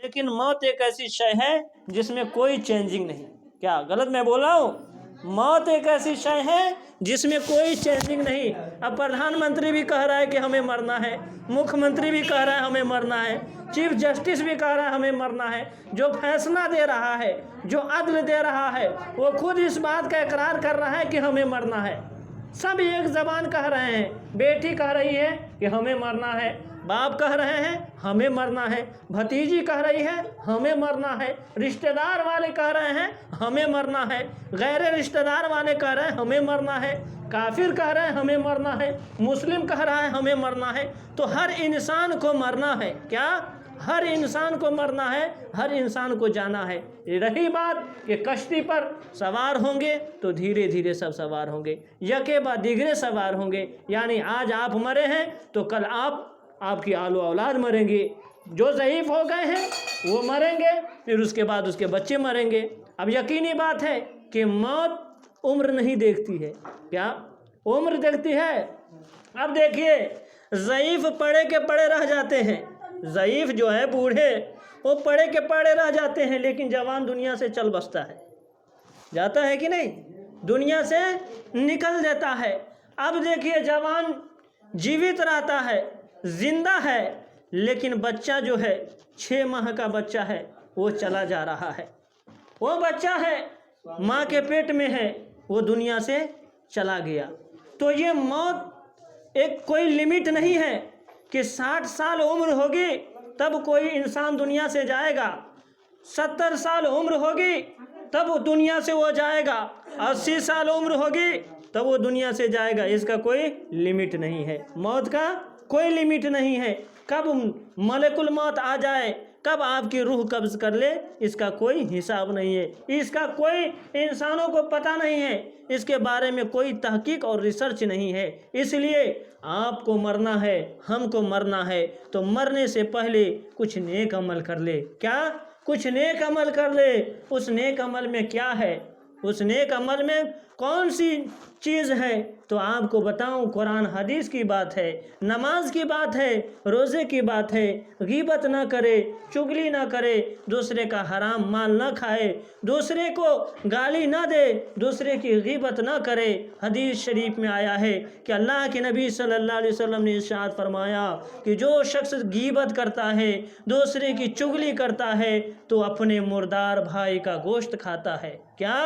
لیکن موت ایک ایسی شے ہے جس میں کوئی چینجنگ نہیں. کیا غلط میں بول رہا ہوں؟ موت ایک ایسی شے ہے جس میں کوئی چینجنگ نہیں. اب پردھان منتری بھی کہہ رہا ہے کہ ہمیں مرنا ہے، مکھ منتری بھی کہہ رہا ہے ہمیں مرنا ہے، چیف جسٹس بھی کہہ رہا ہے ہمیں مرنا ہے. جو فیصلہ دے رہا ہے، جو عدل دے رہا ہے، وہ خود اس بات کا اقرار کر رہا ہے کہ ہمیں مرنا ہے. سب ایک زبان کہہ رہے ہیں. بیٹی کہہ رہی ہے کہ ہمیں مرنا ہے، باپ کہہ رہے ہیں ہمیں مرنا ہے، بھتیجی کہہ رہی ہے ہمیں مرنا ہے، رشتہ دار والے کہہ رہے ہیں ہمیں مرنا ہے، غیر رشتہ دار والے کہہ رہے ہیں ہمیں مرنا ہے، کافر کہہ رہے ہیں ہمیں مرنا ہے، مسلم کہہ رہا ہے ہمیں مرنا ہے. تو ہر انسان کو مرنا ہے. کیا؟ ہر انسان کو مرنا ہے، ہر انسان کو جانا ہے. رہی بات کہ کشتی پر سوار ہوں گے تو دھیرے دھیرے سب سوار ہوں گے، یکے بعد دیگرے سوار ہوں گے. یعنی آج آپ مرے ہیں تو کل آپ کی آل و اولاد مریں گے. جو ضعیف ہو گئے ہیں وہ مریں گے، پھر اس کے بعد اس کے بچے مریں گے. اب یقینی بات ہے کہ موت عمر نہیں دیکھتی ہے. کیا؟ عمر دیکھتی ہے. اب دیکھیے، ضعیف پڑے کے پڑے رہ جاتے ہیں. ضعیف جو ہے بوڑھے، وہ پڑے کے پڑے رہ جاتے ہیں، لیکن جوان دنیا سے چل بستا ہے. جاتا ہے کہ نہیں؟ دنیا سے نکل دیتا ہے. اب دیکھیے، جوان جیوت رہتا ہے، زندہ ہے، لیکن بچہ جو ہے 6 ماہ کا بچہ ہے وہ چلا جا رہا ہے. وہ بچہ ہے، ماں کے پیٹ میں ہے، وہ دنیا سے چلا گیا. تو یہ موت ایک کوئی لیمٹ نہیں ہے کہ 60 سال عمر ہوگی تب کوئی انسان دنیا سے جائے گا، 70 سال عمر ہوگی تب وہ دنیا سے وہ جائے گا، 80 سال عمر ہوگی تب وہ دنیا سے جائے گا. اس کا کوئی لیمٹ نہیں ہے. موت کا کوئی لیمٹ نہیں ہے. کب ملک الموت آ جائے، کب آپ کی روح قبض کر لے، اس کا کوئی حساب نہیں ہے. اس کا کوئی انسانوں کو پتہ نہیں ہے. اس کے بارے میں کوئی تحقیق اور ریسرچ نہیں ہے. اس لیے آپ کو مرنا ہے، ہم کو مرنا ہے، تو مرنے سے پہلے کچھ نیک عمل کر لے. کیا؟ کچھ نیک عمل کر لے. اس نیک عمل میں کیا ہے؟ اس نیک عمل میں کون سی چیز ہے؟ تو آپ کو بتاؤں، قرآن حدیث کی بات ہے، نماز کی بات ہے، روزے کی بات ہے. غیبت نہ کرے، چغلی نہ کرے، دوسرے کا حرام مال نہ کھائے، دوسرے کو گالی نہ دے، دوسرے کی غیبت نہ کرے. حدیث شریف میں آیا ہے کہ اللہ کے نبی صلی اللہ علیہ وسلم نے ارشاد فرمایا کہ جو شخص غیبت کرتا ہے، دوسرے کی چغلی کرتا ہے، تو اپنے مردار بھائی کا گوشت کھاتا ہے. کیا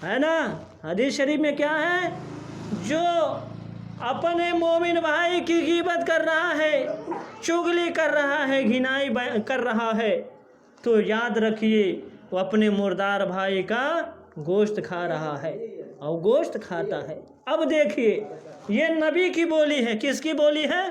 ہے نا؟ حدیث شریف میں کیا ہے؟ جو اپنے مومن بھائی کی غیبت کر رہا ہے، چغلی کر رہا ہے، گھنائی کر رہا ہے، تو یاد رکھیے وہ اپنے مردار بھائی کا گوشت کھا رہا ہے اور گوشت کھاتا ہے. اب دیکھیے، یہ نبی کی بولی ہے. کس کی بولی ہے؟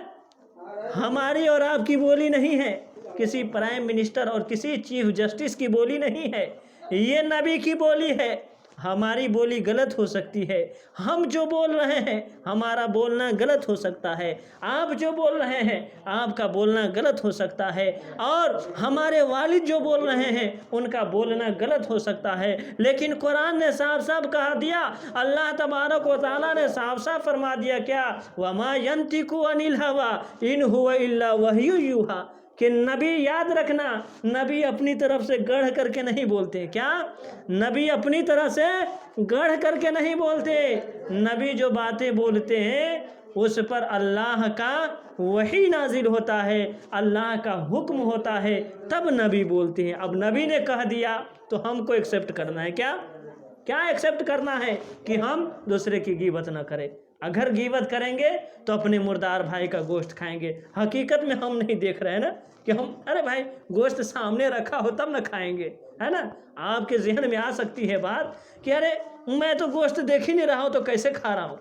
ہماری اور آپ کی بولی نہیں ہے، کسی پرائم منسٹر اور کسی چیف جسٹس کی بولی نہیں ہے. یہ نبی کی بولی ہے. ہماری بولی غلط ہو سکتی ہے. ہم جو بول رہے ہیں ہمارا بولنا غلط ہو سکتا ہے. آپ جو بول رہے ہیں آپ کا بولنا غلط ہو سکتا ہے. اور ہمارے والد جو بول رہے ہیں ان کا بولنا غلط ہو سکتا ہے. لیکن قرآن نے صاف صاف کہا دیا، اللہ تبارک و تعالیٰ نے صاف صاف فرما دیا کیا؟ وَمَا يَنْطِقُ عَنِ الْهَوَىٰ إِنْ هُوَ إِلَّا وَحْيٌ يُوحَىٰ. کہ نبی، یاد رکھنا، نبی اپنی طرف سے گڑھ کر کے نہیں بولتے. کیا؟ نبی اپنی طرف سے گڑھ کر کے نہیں بولتے. نبی جو باتیں بولتے ہیں اس پر اللہ کا وحی نازل ہوتا ہے، اللہ کا حکم ہوتا ہے، تب نبی بولتے ہیں. اب نبی نے کہہ دیا تو ہم کو ایکسیپٹ کرنا ہے. کیا ایکسیپٹ کرنا ہے؟ کہ ہم دوسرے کی غیبت نہ کریں. اگر غیبت کریں گے تو اپنے مردار بھائی کا گوشت کھائیں گے. حقیقت میں ہم نہیں دیکھ رہے ہیں نا کہ ہم، ارے بھائی گوشت سامنے رکھا ہو تب نہ کھائیں گے، ہے نا؟ آپ کے ذہن میں آ سکتی ہے بات کہ ارے میں تو گوشت دیکھ ہی نہیں رہا ہوں تو کیسے کھا رہا ہوں،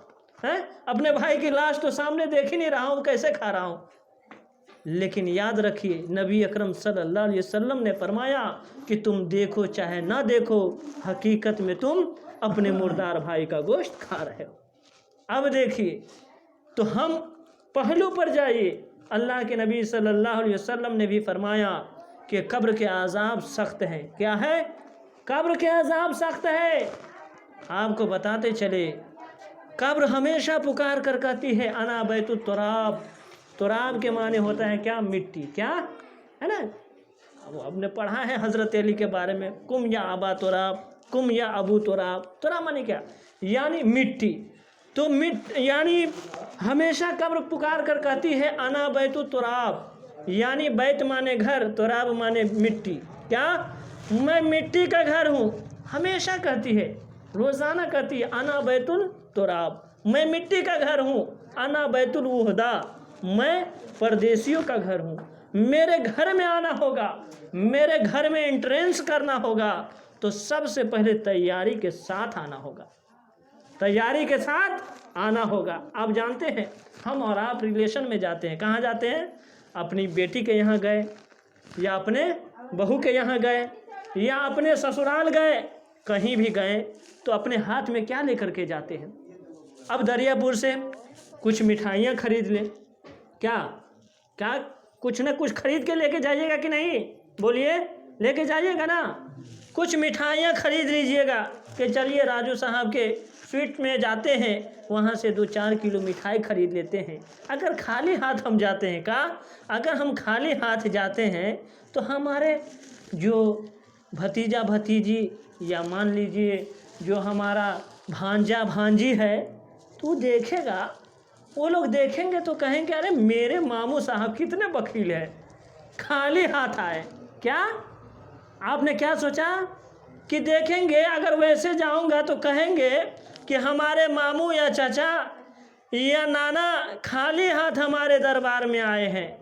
اپنے بھائی کی لاش تو سامنے دیکھ ہی نہیں رہا ہوں کیسے کھا رہا ہوں. لیکن یاد رکھیے، نبی اکرم صلی اللہ علیہ وسلم نے فرمایا کہ تم دیکھو چاہے نہ دیکھو، حقیقت میں تم اپنے مردار بھائی کا گوشت کھا رہے ہو. اب دیکھیے، تو ہم پہلو پر جائیے. اللہ کے نبی صلی اللہ علیہ وسلم نے بھی فرمایا کہ قبر کے عذاب سخت ہیں. کیا ہے؟ قبر کے عذاب سخت ہے. آپ کو بتاتے چلے، قبر ہمیشہ پکار کر کہتی ہے انا بیت التراب. تراب کے معنی ہوتا ہے کیا؟ مٹی. کیا ہے نا؟ वो आपने पढ़ा है हज़रत अली के बारे में, कुम या अबा तुराब, कुम या अबू तुराब। तुराब माने क्या? यानी मिट्टी। तो यानी हमेशा कब्र पुकार कर कहती है अना बैतु तुराब, यानी बैत माने घर, तुराब माने मिट्टी। क्या? मैं मिट्टी का घर हूँ। हमेशा कहती है, रोज़ाना कहती है अना बैतुल तुराब, मैं मिट्टी का घर हूँ। अना बैतुल वहदा, मैं परदेशियों का घर हूँ। मेरे घर में आना होगा, मेरे घर में एंट्रेंस करना होगा, तो सबसे पहले तैयारी के साथ आना होगा, तैयारी के साथ आना होगा। आप जानते हैं हम और आप रिलेशन में जाते हैं, कहाँ जाते हैं? अपनी बेटी के यहाँ गए, या अपने बहू के यहाँ गए, या अपने ससुराल गए, कहीं भी गए तो अपने हाथ में क्या लेकर के जाते हैं? अब दरियापुर से कुछ मिठाइयाँ खरीद लें, क्या कुछ न कुछ खरीद के लेके जाइएगा कि नहीं? बोलिए, लेके जाइएगा ना? कुछ मिठाइयाँ खरीद लीजिएगा कि चलिए राजू साहब के स्वीट में जाते हैं, वहाँ से 2-4 किलो मिठाई खरीद लेते हैं। अगर खाली हाथ हम जाते हैं, अगर हम खाली हाथ जाते हैं तो हमारे जो भतीजा भतीजी, या मान लीजिए जो हमारा भांजा भांजी है, तो देखेगा, वो लोग देखेंगे तो कहेंगे अरे मेरे मामू साहब कितने बखील है, खाली हाथ आए। क्या आपने क्या सोचा कि देखेंगे अगर वैसे जाऊंगा तो कहेंगे कि हमारे मामू या चाचा या नाना खाली हाथ हमारे दरबार में आए हैं।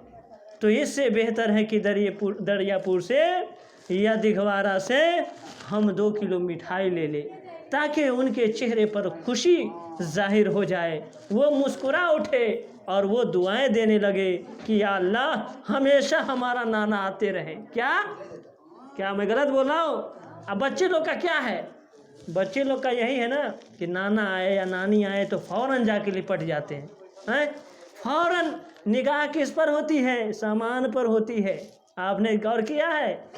तो इससे बेहतर है कि दरियापुर से या दिघवारा से हम 2 किलो मिठाई ले लें, ताकि उनके चेहरे पर खुशी जाहिर हो जाए, वो मुस्कुरा उठे और वो दुआएं देने लगे कि या अल्लाह हमेशा हमारा नाना आते रहे। क्या मैं गलत बोल रहा हूँ? अब बच्चे लोग का क्या है? बच्चे लोग का यही है ना कि नाना आए या नानी आए तो फ़ौरन जाके लिपट जाते हैं। फ़ौरन निगाह किस पर होती है? सामान पर होती है। आपने गौर किया है?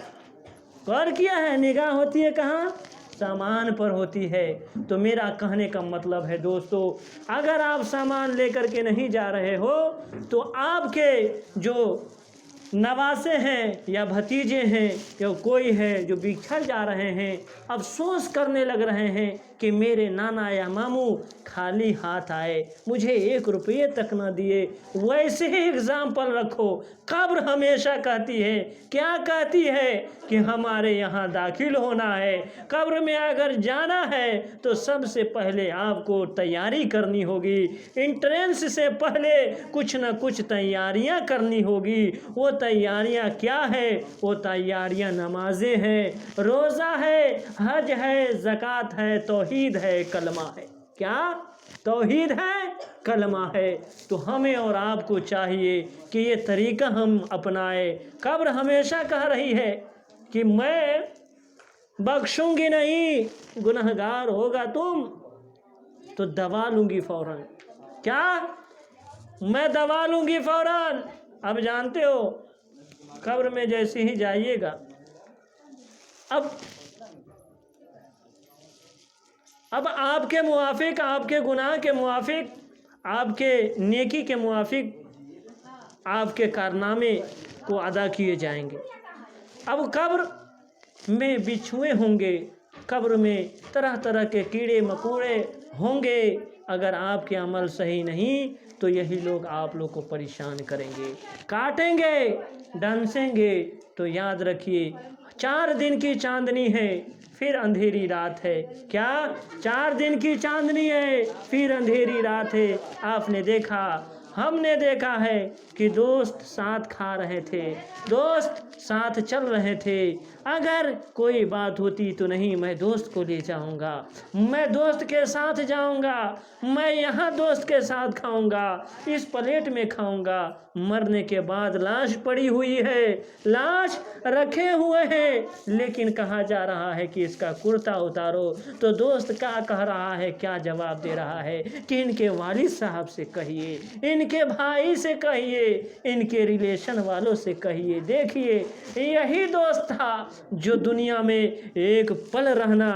निगाह होती है कहाँ? सामान पर होती है। तो मेरा कहने का मतलब है दोस्तों, अगर आप सामान लेकर के नहीं जा रहे हो तो आपके जो नवासे हैं या भतीजे हैं या कोई है जो बिछड़ जा रहे हैं, अफसोस करने लग रहे हैं कि मेरे नाना या मामू खाली हाथ आए, मुझे 1 रुपये तक न दिए। वैसे ही एग्जाम्पल रखो, कब्र हमेशा कहती है, क्या कहती है? कि हमारे यहाँ दाखिल होना है, कब्र में अगर जाना है तो सबसे पहले आपको तैयारी करनी होगी। एंट्रेंस से पहले कुछ न कुछ तैयारियाँ करनी होगी। वो तैयारियाँ क्या है? वो तैयारियाँ नमाजें हैं, रोज़ा है, हज है, ज़कात है, तौहीद है, कलमा है। क्या? तौहीद है, कलमा है। तो हमें और आपको चाहिए कि ये तरीका हम अपनाएं। कब्र हमेशा कह रही है कि मैं बख्शूंगी नहीं, गुनहगार होगा तुम तो दबा लूंगी फ़ौरन। क्या? मैं दबा लूंगी फ़ौरन। अब जानते हो कब्र में जैसे ही जाइएगा, अब आपके मुआफिक, आपके गुनाह के मुआफिक, आपके नेकी के मुआफिक आपके कारनामे को अदा किए जाएंगे। अब कब्र में बिच्छुए होंगे, कब्र में तरह तरह के कीड़े मकोड़े होंगे। अगर आपके अमल सही नहीं तो यही लोग आप लोग को परेशान करेंगे, काटेंगे, डंसेंगे। तो याद रखिए, 4 दिन की चांदनी है, फिर अंधेरी रात है। क्या? 4 दिन की चांदनी है, फिर अंधेरी रात है। आपने देखा, हमने देखा है कि दोस्त साथ खा रहे थे, दोस्त साथ चल रहे थे। अगर कोई बात होती तो नहीं, मैं दोस्त को ले जाऊंगा, मैं दोस्त के साथ जाऊंगा, मैं यहाँ दोस्त के साथ खाऊंगा, इस प्लेट में खाऊंगा। मरने के बाद लाश पड़ी हुई है, लाश रखे हुए हैं, लेकिन कहा जा रहा है कि इसका कुर्ता उतारो। तो दोस्त क्या कह रहा है, क्या जवाब दे रहा है कि इनके वालिद साहब से कहिए, इनके भाई से कहिए, इनके रिलेशन वालों से कहिए। देखिए यही दोस्त था जो दुनिया में एक पल रहना,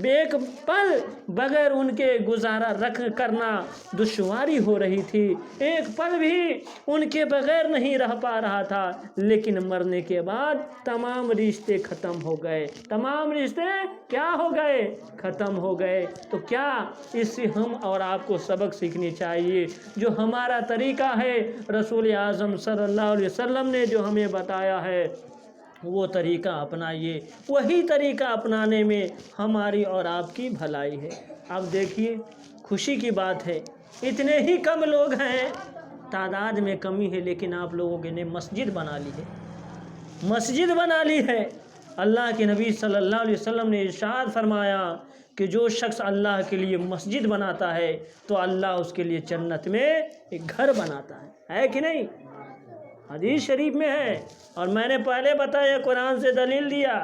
एक पल बगैर उनके गुजारा रख करना दुश्वारी हो रही थी, एक पल भी उनके बगैर नहीं रह पा रहा था। लेकिन मरने के बाद तमाम रिश्ते ख़त्म हो गए। तमाम रिश्ते क्या हो गए? ख़त्म हो गए। तो क्या इससे हम और आपको सबक सीखनी चाहिए? जो हमारा तरीका है, रसूल आज़म सल्लल्लाहु अलैहि वसल्लम ने जो हमें बताया है, वो तरीका अपनाइए। वही तरीका अपनाने में हमारी और आपकी भलाई है। अब देखिए, खुशी की बात है, इतने ही कम लोग हैं, तादाद में कमी है, लेकिन आप लोगों ने मस्जिद बना ली है, मस्जिद बना ली है। अल्लाह के नबी सल्लल्लाहु अलैहि वसल्लम ने इरशाद फरमाया कि जो शख्स अल्लाह के लिए मस्जिद बनाता है तो अल्लाह उसके लिए जन्नत में एक घर बनाता है कि नहीं? हदीस शरीफ में है। और मैंने पहले बताया, कुरान से दलील दिया।